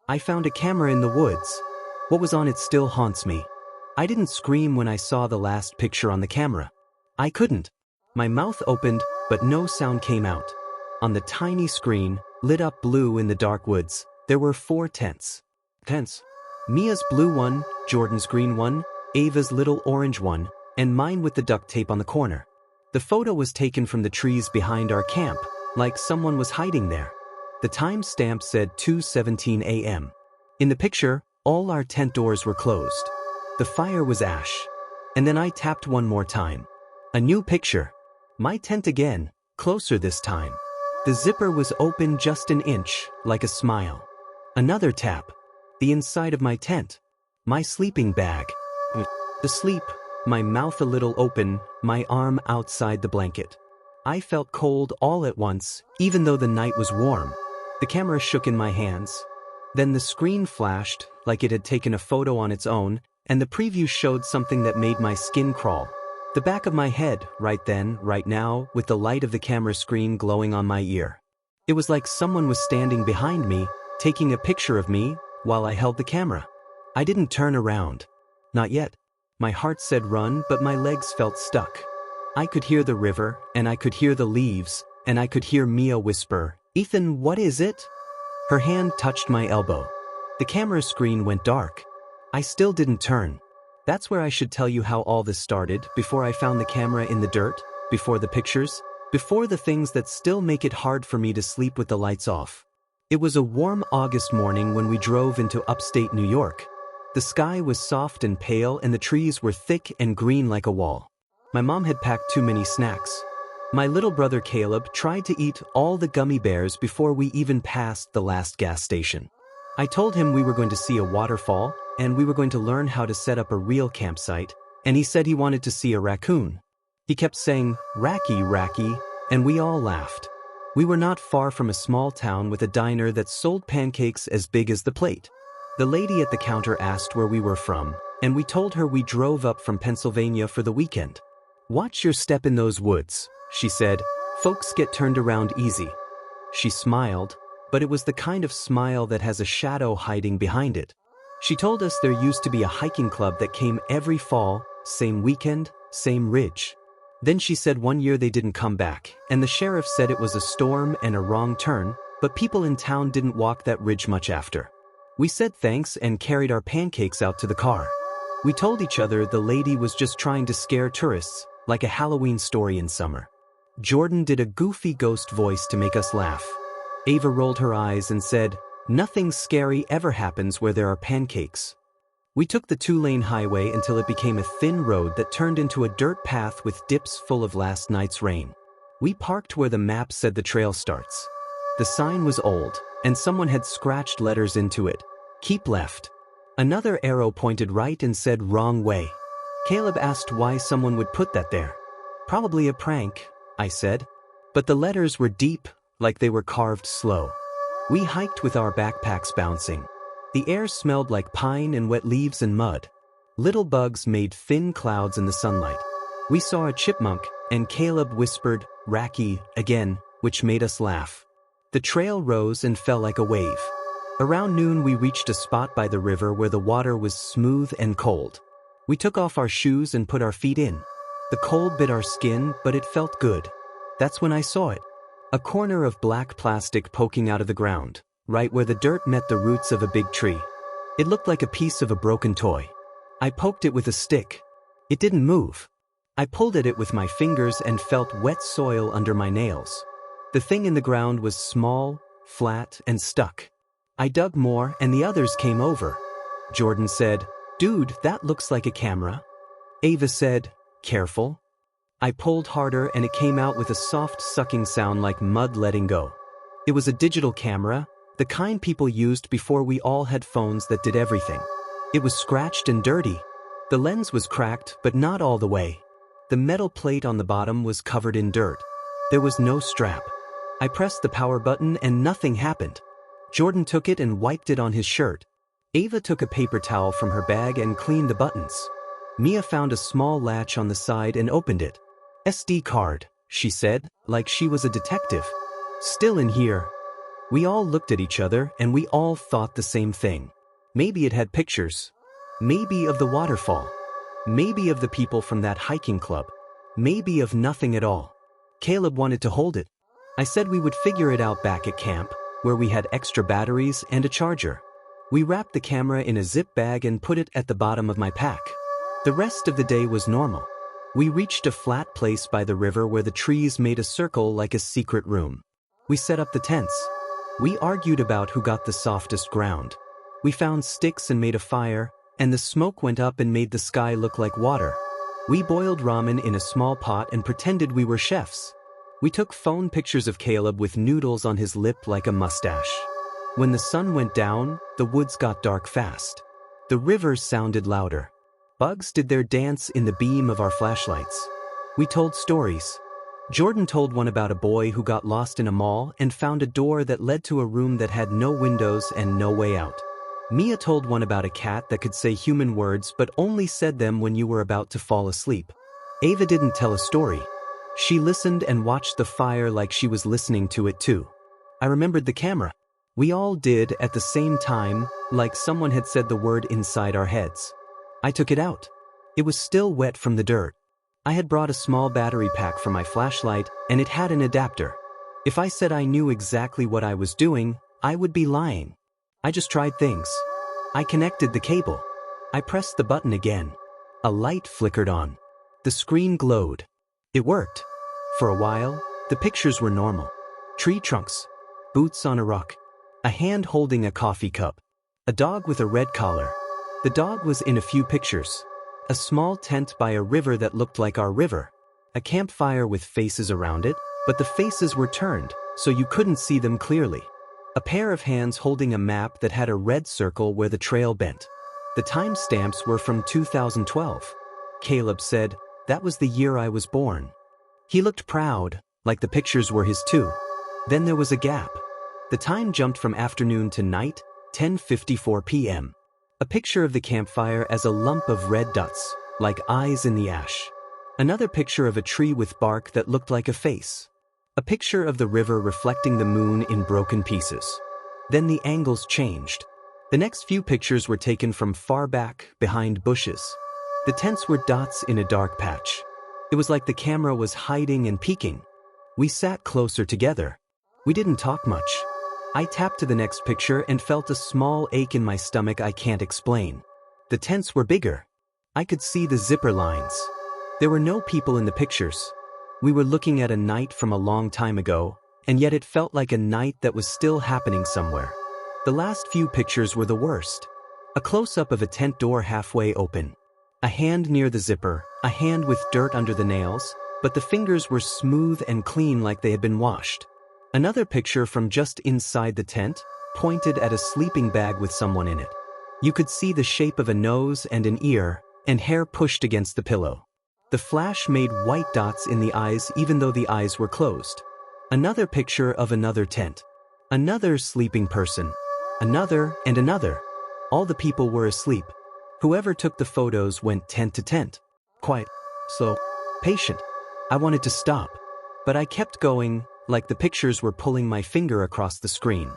I found a camera in the woods. What was on it still haunts me. I didn't scream when I saw the last picture on the camera. I couldn't. My mouth opened, but no sound came out. On the tiny screen, lit up blue in the dark woods, there were 4 tents. Mia's blue one, Jordan's green one, Ava's little orange one, and mine with the duct tape on the corner. The photo was taken from the trees behind our camp, like someone was hiding there. The time stamp said 2:17 a.m. In the picture, all our tent doors were closed. The fire was ash. And then I tapped one more time. A new picture. My tent again, closer this time. The zipper was open just an inch, like a smile. Another tap. The inside of my tent. My sleeping bag. Asleep, my mouth a little open, my arm outside the blanket. I felt cold all at once, even though the night was warm. The camera shook in my hands. Then the screen flashed, like it had taken a photo on its own, and the preview showed something that made my skin crawl. The back of my head, right then, right now, with the light of the camera screen glowing on my ear. It was like someone was standing behind me, taking a picture of me, while I held the camera. I didn't turn around. Not yet. My heart said run, but my legs felt stuck. I could hear the river, and I could hear the leaves, and I could hear Mia whisper, "Ethan, what is it?" Her hand touched my elbow. The camera screen went dark. I still didn't turn. That's where I should tell you how all this started, before I found the camera in the dirt, before the pictures, before the things that still make it hard for me to sleep with the lights off. It was a warm August morning when we drove into upstate New York. The sky was soft and pale and the trees were thick and green like a wall. My mom had packed too many snacks. My little brother Caleb tried to eat all the gummy bears before we even passed the last gas station. I told him we were going to see a waterfall, and we were going to learn how to set up a real campsite, and he said he wanted to see a raccoon. He kept saying, "Racky, Racky," and we all laughed. We were not far from a small town with a diner that sold pancakes as big as the plate. The lady at the counter asked where we were from, and we told her we drove up from Pennsylvania for the weekend. "Watch your step in those woods," she said. "Folks get turned around easy." She smiled, but it was the kind of smile that has a shadow hiding behind it. She told us there used to be a hiking club that came every fall, same weekend, same ridge. Then she said one year they didn't come back, and the sheriff said it was a storm and a wrong turn, but people in town didn't walk that ridge much after. We said thanks and carried our pancakes out to the car. We told each other the lady was just trying to scare tourists, like a Halloween story in summer. Jordan did a goofy ghost voice to make us laugh. Ava rolled her eyes and said, "Nothing scary ever happens where there are pancakes." We took the 2-lane highway until it became a thin road that turned into a dirt path with dips full of last night's rain. We parked where the map said the trail starts. The sign was old, and someone had scratched letters into it. "Keep left." Another arrow pointed right and said wrong way. Caleb asked why someone would put that there. "Probably a prank," I said. But the letters were deep, like they were carved slow. We hiked with our backpacks bouncing. The air smelled like pine and wet leaves and mud. Little bugs made thin clouds in the sunlight. We saw a chipmunk, and Caleb whispered, "Racky," again, which made us laugh. The trail rose and fell like a wave. Around noon we reached a spot by the river where the water was smooth and cold. We took off our shoes and put our feet in. The cold bit our skin, but it felt good. That's when I saw it. A corner of black plastic poking out of the ground, right where the dirt met the roots of a big tree. It looked like a piece of a broken toy. I poked it with a stick. It didn't move. I pulled at it with my fingers and felt wet soil under my nails. The thing in the ground was small, flat, and stuck. I dug more and the others came over. Jordan said, "Dude, that looks like a camera." Ava said, "Careful." I pulled harder and it came out with a soft sucking sound like mud letting go. It was a digital camera, the kind people used before we all had phones that did everything. It was scratched and dirty. The lens was cracked, but not all the way. The metal plate on the bottom was covered in dirt. There was no strap. I pressed the power button and nothing happened. Jordan took it and wiped it on his shirt. Ava took a paper towel from her bag and cleaned the buttons. Mia found a small latch on the side and opened it. "SD card," she said, like she was a detective. "Still in here." We all looked at each other and we all thought the same thing. Maybe it had pictures. Maybe of the waterfall. Maybe of the people from that hiking club. Maybe of nothing at all. Caleb wanted to hold it. I said we would figure it out back at camp, where we had extra batteries and a charger. We wrapped the camera in a zip bag and put it at the bottom of my pack. The rest of the day was normal. We reached a flat place by the river where the trees made a circle like a secret room. We set up the tents. We argued about who got the softest ground. We found sticks and made a fire, and the smoke went up and made the sky look like water. We boiled ramen in a small pot and pretended we were chefs. We took phone pictures of Caleb with noodles on his lip like a mustache. When the sun went down, the woods got dark fast. The river sounded louder. Bugs did their dance in the beam of our flashlights. We told stories. Jordan told one about a boy who got lost in a mall and found a door that led to a room that had no windows and no way out. Mia told one about a cat that could say human words but only said them when you were about to fall asleep. Ava didn't tell a story. She listened and watched the fire like she was listening to it too. I remembered the camera. We all did at the same time, like someone had said the word inside our heads. I took it out. It was still wet from the dirt. I had brought a small battery pack for my flashlight, and it had an adapter. If I said I knew exactly what I was doing, I would be lying. I just tried things. I connected the cable. I pressed the button again. A light flickered on. The screen glowed. It worked. For a while, the pictures were normal. Tree trunks, boots on a rock, a hand holding a coffee cup, a dog with a red collar. The dog was in a few pictures. A small tent by a river that looked like our river. A campfire with faces around it, but the faces were turned, so you couldn't see them clearly. A pair of hands holding a map that had a red circle where the trail bent. The timestamps were from 2012. Caleb said, "That was the year I was born." He looked proud, like the pictures were his too. Then there was a gap. The time jumped from afternoon to night, 10:54 p.m. A picture of the campfire as a lump of red dots, like eyes in the ash. Another picture of a tree with bark that looked like a face. A picture of the river reflecting the moon in broken pieces. Then the angles changed. The next few pictures were taken from far back, behind bushes. The tents were dots in a dark patch. It was like the camera was hiding and peeking. We sat closer together. We didn't talk much. I tapped to the next picture and felt a small ache in my stomach I can't explain. The tents were bigger. I could see the zipper lines. There were no people in the pictures. We were looking at a night from a long time ago, and yet it felt like a night that was still happening somewhere. The last few pictures were the worst. A close-up of a tent door halfway open. A hand near the zipper, a hand with dirt under the nails, but the fingers were smooth and clean like they had been washed. Another picture from just inside the tent, pointed at a sleeping bag with someone in it. You could see the shape of a nose and an ear, and hair pushed against the pillow. The flash made white dots in the eyes even though the eyes were closed. Another picture of another tent. Another sleeping person. Another and another. All the people were asleep. Whoever took the photos went tent to tent. Quiet, slow, patient. I wanted to stop, but I kept going, like the pictures were pulling my finger across the screen.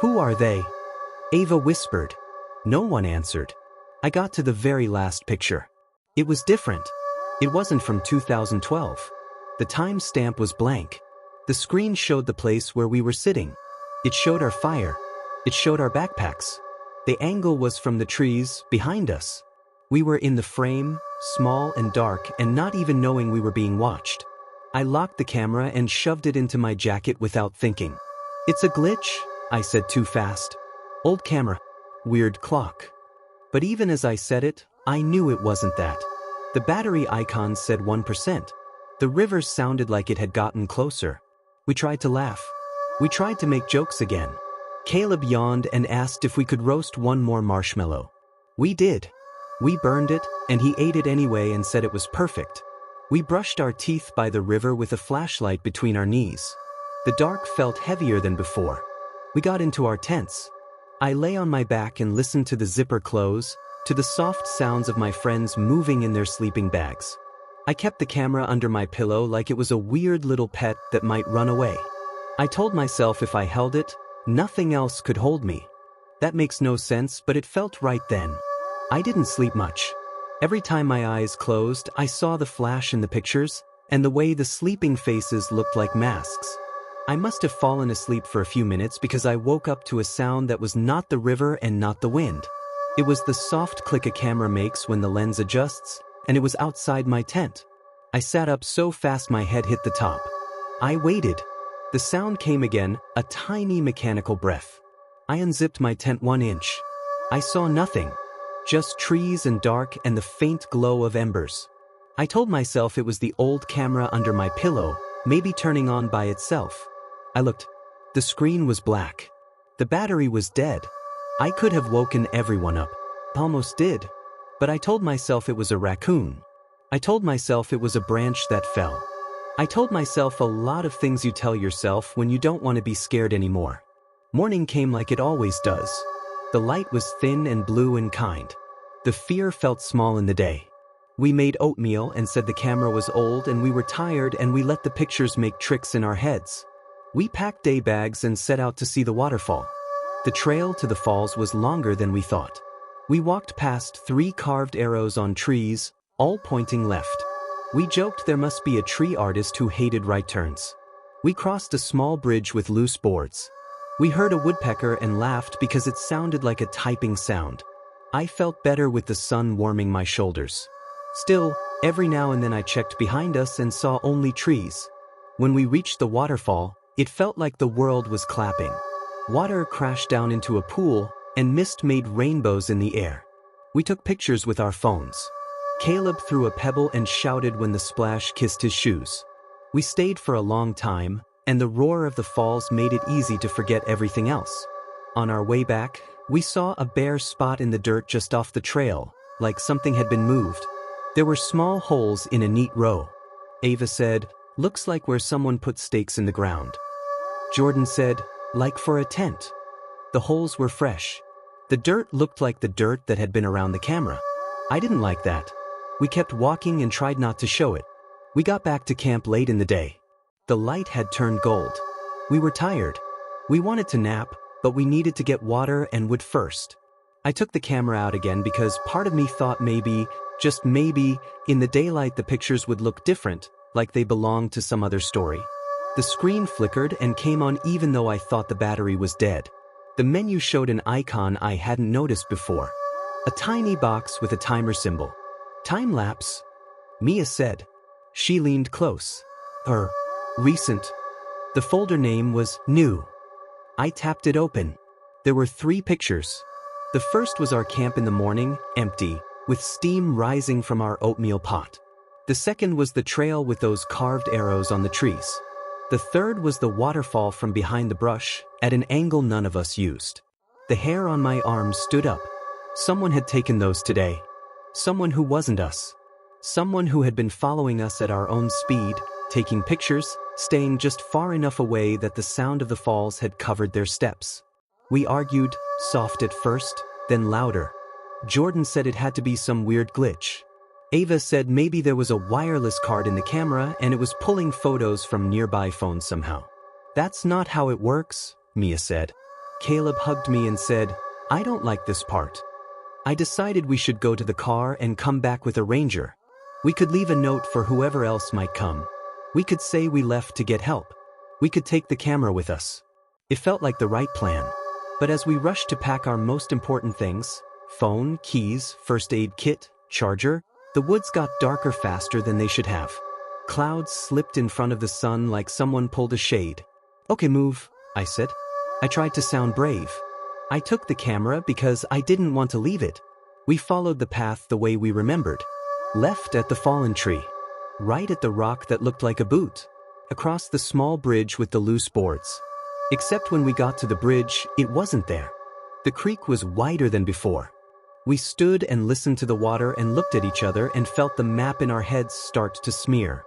"Who are they?" Ava whispered. No one answered. I got to the very last picture. It was different. It wasn't from 2012. The timestamp was blank. The screen showed the place where we were sitting. It showed our fire. It showed our backpacks. The angle was from the trees behind us. We were in the frame, small and dark, and not even knowing we were being watched. I locked the camera and shoved it into my jacket without thinking. "It's a glitch," I said too fast. "Old camera. Weird clock." But even as I said it, I knew it wasn't that. The battery icon said 1%. The river sounded like it had gotten closer. We tried to laugh. We tried to make jokes again. Caleb yawned and asked if we could roast one more marshmallow. We did. We burned it, and he ate it anyway and said it was perfect. We brushed our teeth by the river with a flashlight between our knees. The dark felt heavier than before. We got into our tents. I lay on my back and listened to the zipper close, to the soft sounds of my friends moving in their sleeping bags. I kept the camera under my pillow like it was a weird little pet that might run away. I told myself if I held it, Nothing else could hold me. That makes no sense, but it felt right then. I didn't sleep much. Every time my eyes closed, I saw the flash in the pictures, and the way the sleeping faces looked like masks. I must have fallen asleep for a few minutes because I woke up to a sound that was not the river and not the wind. It was the soft click a camera makes when the lens adjusts, and it was outside my tent. I sat up so fast my head hit the top. I waited. The sound came again, a tiny mechanical breath. I unzipped my tent 1 inch. I saw nothing. Just trees and dark and the faint glow of embers. I told myself it was the old camera under my pillow, maybe turning on by itself. I looked. The screen was black. The battery was dead. I could have woken everyone up. Almost did. But I told myself it was a raccoon. I told myself it was a branch that fell. I told myself a lot of things you tell yourself when you don't want to be scared anymore. Morning came like it always does. The light was thin and blue and kind. The fear felt small in the day. We made oatmeal and said the camera was old and we were tired and we let the pictures make tricks in our heads. We packed day bags and set out to see the waterfall. The trail to the falls was longer than we thought. We walked past 3 carved arrows on trees, all pointing left. We joked there must be a tree artist who hated right turns. We crossed a small bridge with loose boards. We heard a woodpecker and laughed because it sounded like a typing sound. I felt better with the sun warming my shoulders. Still, every now and then I checked behind us and saw only trees. When we reached the waterfall, it felt like the world was clapping. Water crashed down into a pool, and mist made rainbows in the air. We took pictures with our phones. Caleb threw a pebble and shouted when the splash kissed his shoes. We stayed for a long time, and the roar of the falls made it easy to forget everything else. On our way back, we saw a bare spot in the dirt just off the trail, like something had been moved. There were small holes in a neat row. Ava said, "Looks like where someone put stakes in the ground." Jordan said, "Like for a tent." The holes were fresh. The dirt looked like the dirt that had been around the camera. I didn't like that. We kept walking and tried not to show it. We got back to camp late in the day. The light had turned gold. We were tired. We wanted to nap, but we needed to get water and wood first. I took the camera out again because part of me thought maybe, just maybe, in the daylight the pictures would look different, like they belonged to some other story. The screen flickered and came on even though I thought the battery was dead. The menu showed an icon I hadn't noticed before. A tiny box with a timer symbol. "Time lapse," Mia said. She leaned close. Recent. The folder name was New. I tapped it open. There were 3 pictures. The first was our camp in the morning, empty, with steam rising from our oatmeal pot. The second was the trail with those carved arrows on the trees. The third was the waterfall from behind the brush, at an angle none of us used. The hair on my arms stood up. Someone had taken those today. Someone who wasn't us. Someone who had been following us at our own speed, taking pictures, staying just far enough away that the sound of the falls had covered their steps. We argued, soft at first, then louder. Jordan said it had to be some weird glitch. Ava said maybe there was a wireless card in the camera and it was pulling photos from nearby phones somehow. "That's not how it works," Mia said. Caleb hugged me and said, "I don't like this part." I decided we should go to the car and come back with a ranger. We could leave a note for whoever else might come. We could say we left to get help. We could take the camera with us. It felt like the right plan. But as we rushed to pack our most important things, phone, keys, first aid kit, charger, the woods got darker faster than they should have. Clouds slipped in front of the sun like someone pulled a shade. "Okay, move," I said. I tried to sound brave. I took the camera because I didn't want to leave it. We followed the path the way we remembered. Left at the fallen tree. Right at the rock that looked like a boot. Across the small bridge with the loose boards. Except when we got to the bridge, it wasn't there. The creek was wider than before. We stood and listened to the water and looked at each other and felt the map in our heads start to smear.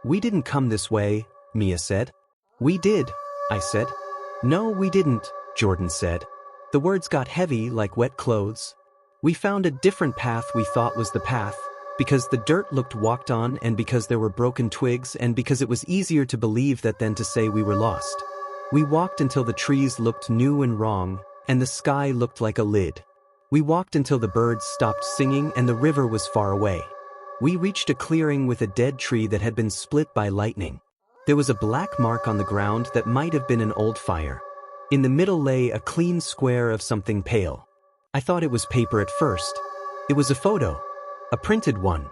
"We didn't come this way," Mia said. "We did," I said. "No, we didn't," Jordan said. The words got heavy like wet clothes. We found a different path we thought was the path, because the dirt looked walked on and because there were broken twigs and because it was easier to believe that than to say we were lost. We walked until the trees looked new and wrong, and the sky looked like a lid. We walked until the birds stopped singing and the river was far away. We reached a clearing with a dead tree that had been split by lightning. There was a black mark on the ground that might have been an old fire. In the middle lay a clean square of something pale. I thought it was paper at first. It was a photo. A printed one.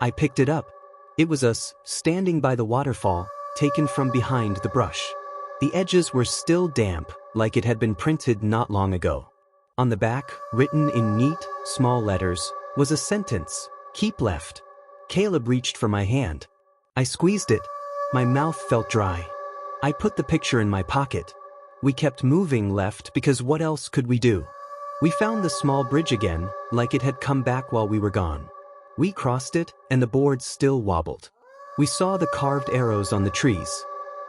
I picked it up. It was us, standing by the waterfall, taken from behind the brush. The edges were still damp, like it had been printed not long ago. On the back, written in neat, small letters, was a sentence, "Keep left." Caleb reached for my hand. I squeezed it. My mouth felt dry. I put the picture in my pocket. We kept moving left because what else could we do? We found the small bridge again, like it had come back while we were gone. We crossed it, and the board still wobbled. We saw the carved arrows on the trees.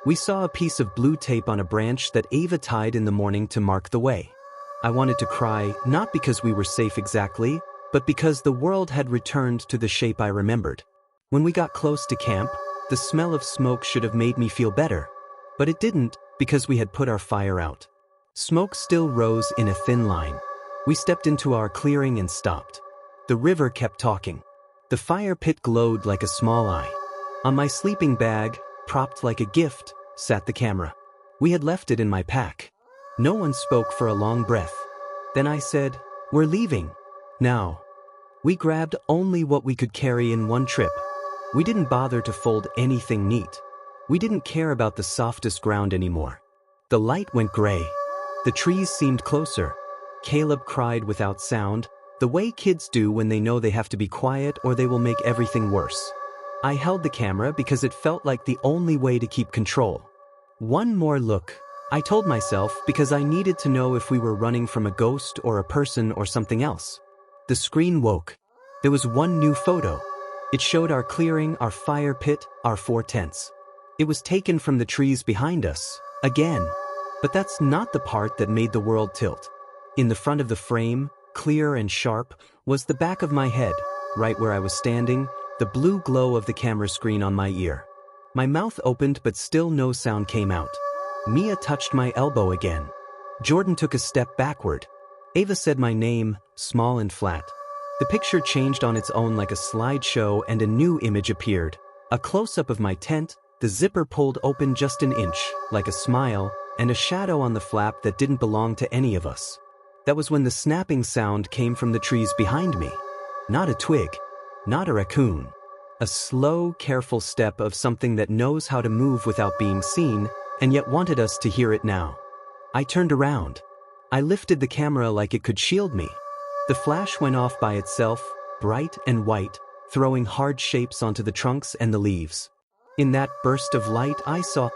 We saw a piece of blue tape on a branch that Ava tied in the morning to mark the way. I wanted to cry, not because we were safe exactly, but because the world had returned to the shape I remembered. When we got close to camp, the smell of smoke should have made me feel better. But it didn't, because we had put our fire out. Smoke still rose in a thin line. We stepped into our clearing and stopped. The river kept talking. The fire pit glowed like a small eye. On my sleeping bag, propped like a gift, sat the camera. We had left it in my pack. No one spoke for a long breath. Then I said, "We're leaving. Now." We grabbed only what we could carry in one trip. We didn't bother to fold anything neat. We didn't care about the softest ground anymore. The light went gray. The trees seemed closer. Caleb cried without sound, the way kids do when they know they have to be quiet or they will make everything worse. I held the camera because it felt like the only way to keep control. One more look, I told myself, because I needed to know if we were running from a ghost or a person or something else. The screen woke. There was one new photo. It showed our clearing, our fire pit, our 4 tents. It was taken from the trees behind us, again. But that's not the part that made the world tilt. In the front of the frame, clear and sharp, was the back of my head, right where I was standing, the blue glow of the camera screen on my ear. My mouth opened but still no sound came out. Mia touched my elbow again. Jordan took a step backward. Ava said my name, small and flat. The picture changed on its own like a slideshow and a new image appeared. A close-up of my tent, the zipper pulled open just an inch, like a smile, and a shadow on the flap that didn't belong to any of us. That was when the snapping sound came from the trees behind me. Not a twig. Not a raccoon. A slow, careful step of something that knows how to move without being seen, and yet wanted us to hear it now. I turned around. I lifted the camera like it could shield me. The flash went off by itself, bright and white, throwing hard shapes onto the trunks and the leaves. In that burst of light, I saw